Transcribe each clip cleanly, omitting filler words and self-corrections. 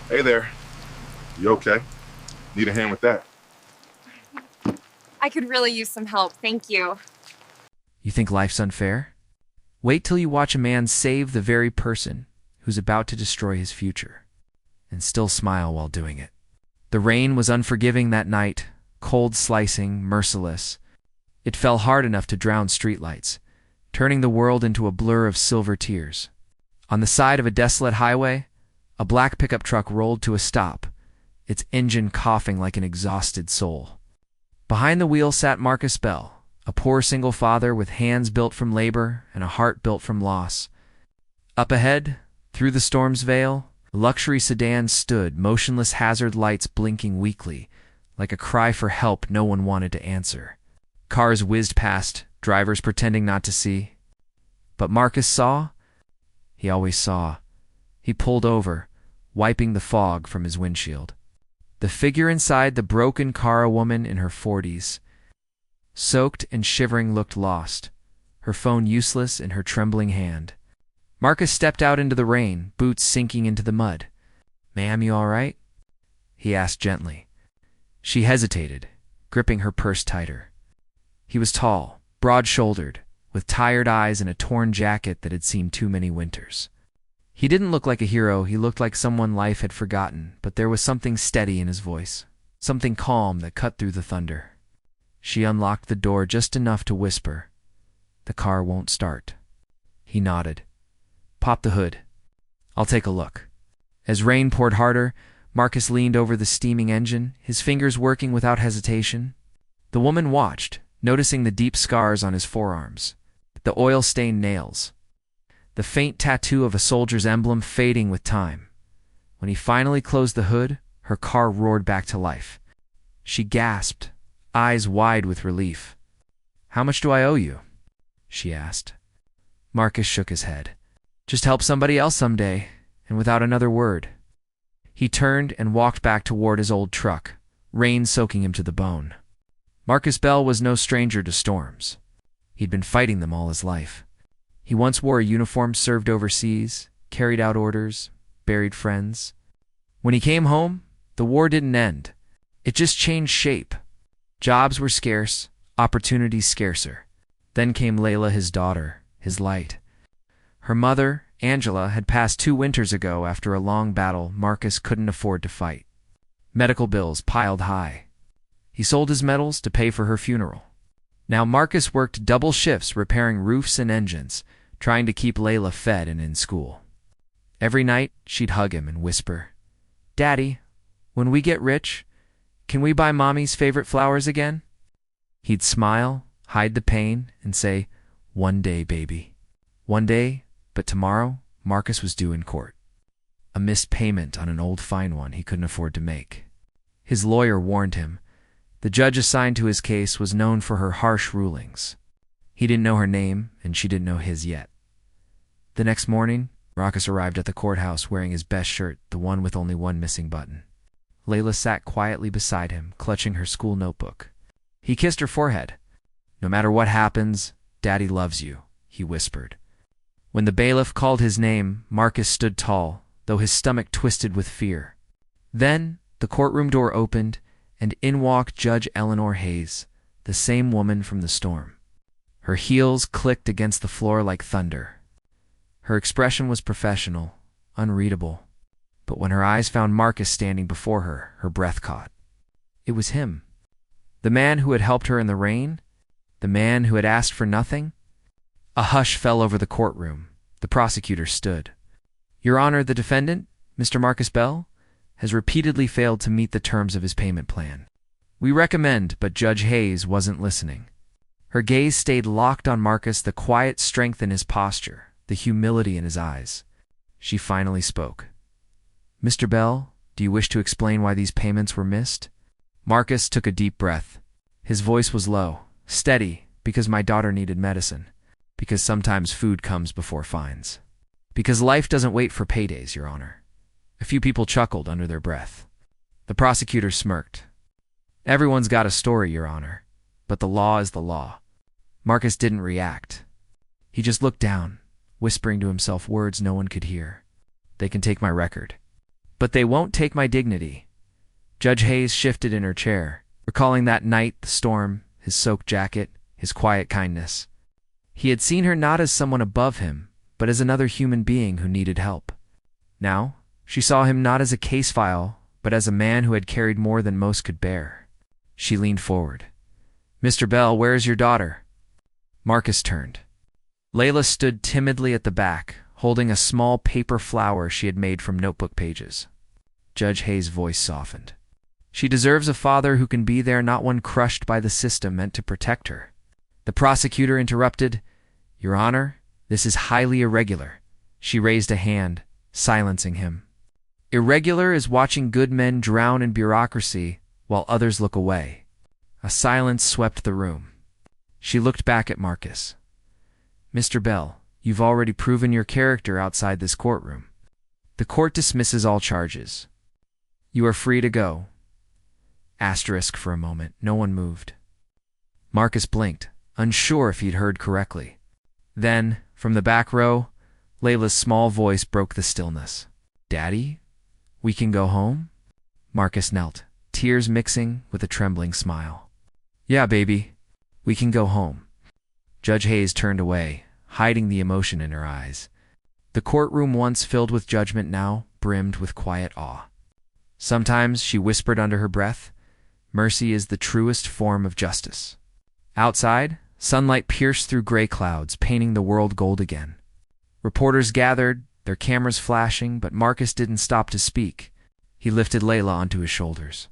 Hey there. You okay? Need a hand with that? I could really use some help, thank you. You think life's unfair? Wait till you watch a man save the very person who's about to destroy his future, and still smile while doing it. The rain was unforgiving that night, cold, slicing, merciless. It fell hard enough to drown streetlights, turning the world into a blur of silver tears. On the side of a desolate highway, a black pickup truck rolled to a stop, its engine coughing like an exhausted soul. Behind the wheel sat Marcus Bell, a poor single father with hands built from labor and a heart built from loss. Up ahead, through the storm's veil, a luxury sedan stood, motionless hazard lights blinking weakly, like a cry for help no one wanted to answer. Cars whizzed past, drivers pretending not to see. But Marcus saw. He always saw. He pulled over, wiping the fog from his windshield. The figure inside the broken car, a woman in her 40s. Soaked and shivering, looked lost, her phone useless in her trembling hand. Marcus stepped out into the rain, boots sinking into the mud. "Ma'am, you all right?" he asked gently. She hesitated, gripping her purse tighter. He was tall, broad-shouldered, with tired eyes and a torn jacket that had seen too many winters. He didn't look like a hero, he looked like someone life had forgotten, but there was something steady in his voice, something calm that cut through the thunder. She unlocked the door just enough to whisper, "The car won't start." He nodded. "Pop the hood. I'll take a look." As rain poured harder, Marcus leaned over the steaming engine, his fingers working without hesitation. The woman watched, noticing the deep scars on his forearms, the oil-stained nails, the faint tattoo of a soldier's emblem fading with time. When he finally closed the hood, her car roared back to life. She gasped, eyes wide with relief. "How much do I owe you?" she asked. Marcus shook his head. "Just help somebody else someday," and without another word. He turned and walked back toward his old truck, rain soaking him to the bone. Marcus Bell was no stranger to storms. He'd been fighting them all his life. He once wore a uniform, served overseas, carried out orders, buried friends. When he came home, the war didn't end. It just changed shape. Jobs were scarce, opportunities scarcer. Then came Layla, his daughter, his light. Her mother, Angela, had passed 2 winters ago after a long battle Marcus couldn't afford to fight. Medical bills piled high. He sold his metals to pay for her funeral. Now Marcus worked double shifts repairing roofs and engines, trying to keep Layla fed and in school. Every night, she'd hug him and whisper, "Daddy, when we get rich, can we buy Mommy's favorite flowers again?" He'd smile, hide the pain, and say, "One day, baby." One day, but tomorrow, Marcus was due in court. A missed payment on an old fine one he couldn't afford to make. His lawyer warned him. The judge assigned to his case was known for her harsh rulings. He didn't know her name, and she didn't know his yet. The next morning, Marcus arrived at the courthouse wearing his best shirt, the one with only one missing button. Layla sat quietly beside him, clutching her school notebook. He kissed her forehead. "No matter what happens, Daddy loves you," he whispered. When the bailiff called his name, Marcus stood tall, though his stomach twisted with fear. Then the courtroom door opened, and in walked Judge Eleanor Hayes, the same woman from the storm. Her heels clicked against the floor like thunder. Her expression was professional, unreadable. But when her eyes found Marcus standing before her, her breath caught. It was him. The man who had helped her in the rain? The man who had asked for nothing? A hush fell over the courtroom. The prosecutor stood. "Your Honor, the defendant, Mr. Marcus Bell, has repeatedly failed to meet the terms of his payment plan. We recommend," but Judge Hayes wasn't listening. Her gaze stayed locked on Marcus, the quiet strength in his posture, the humility in his eyes. She finally spoke. "Mr. Bell, do you wish to explain why these payments were missed?" Marcus took a deep breath. His voice was low, steady, "Because my daughter needed medicine. Because sometimes food comes before fines. Because life doesn't wait for paydays, Your Honor." A few people chuckled under their breath. The prosecutor smirked. "Everyone's got a story, Your Honor, but the law is the law." Marcus didn't react. He just looked down, whispering to himself words no one could hear. "They can take my record. But they won't take my dignity. Judge Hayes shifted in her chair, recalling that night, the storm, his soaked jacket, his quiet kindness. He had seen her not as someone above him, but as another human being who needed help. Now, she saw him not as a case file, but as a man who had carried more than most could bear. She leaned forward. "Mr. Bell, where is your daughter?" Marcus turned. Layla stood timidly at the back, holding a small paper flower she had made from notebook pages. Judge Hayes' voice softened. "She deserves a father who can be there, not one crushed by the system meant to protect her." The prosecutor interrupted. "Your Honor, this is highly irregular." She raised a hand, silencing him. "Irregular is watching good men drown in bureaucracy while others look away." A silence swept the room. She looked back at Marcus. "Mr. Bell, you've already proven your character outside this courtroom. The court dismisses all charges. You are free to go." Asterisk for a moment. No one moved. Marcus blinked, unsure if he'd heard correctly. Then, from the back row, Layla's small voice broke the stillness. "Daddy, we can go home?" Marcus knelt, tears mixing with a trembling smile. "Yeah, baby, we can go home." Judge Hayes turned away, hiding the emotion in her eyes. The courtroom, once filled with judgment, now brimmed with quiet awe. Sometimes she whispered under her breath, "Mercy is the truest form of justice." Outside, sunlight pierced through gray clouds, painting the world gold again. Reporters gathered, their cameras flashing, but Marcus didn't stop to speak. He lifted Layla onto his shoulders.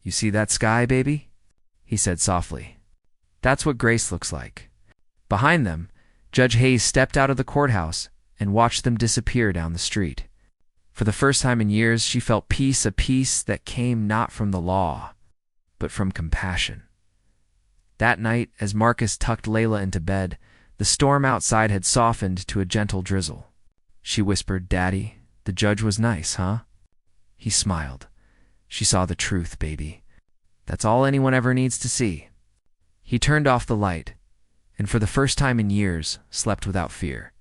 "You see that sky, baby?" he said softly. "That's what grace looks like." Behind them, Judge Hayes stepped out of the courthouse and watched them disappear down the street. For the first time in years, she felt peace, a peace that came not from the law, but from compassion. That night, as Marcus tucked Layla into bed, the storm outside had softened to a gentle drizzle. She whispered, "Daddy, the judge was nice, huh?" He smiled. "She saw the truth, baby. That's all anyone ever needs to see." He turned off the light, and for the first time in years, slept without fear.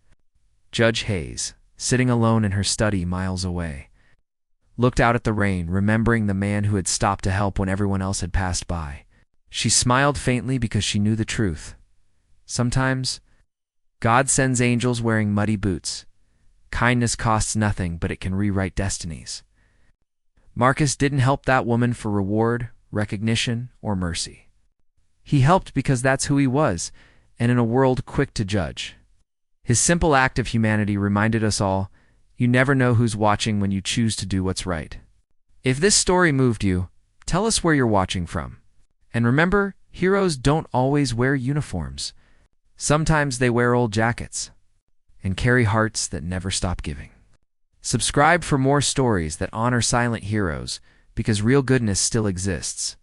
Judge Hayes, sitting alone in her study miles away, looked out at the rain, remembering the man who had stopped to help when everyone else had passed by. She smiled faintly because she knew the truth. Sometimes, God sends angels wearing muddy boots. Kindness costs nothing, but it can rewrite destinies. Marcus didn't help that woman for reward, recognition, or mercy. He helped because that's who he was, and in a world quick to judge. His simple act of humanity reminded us all, you never know who's watching when you choose to do what's right. If this story moved you, tell us where you're watching from. And remember, heroes don't always wear uniforms. Sometimes they wear old jackets and carry hearts that never stop giving. Subscribe for more stories that honor silent heroes, because real goodness still exists.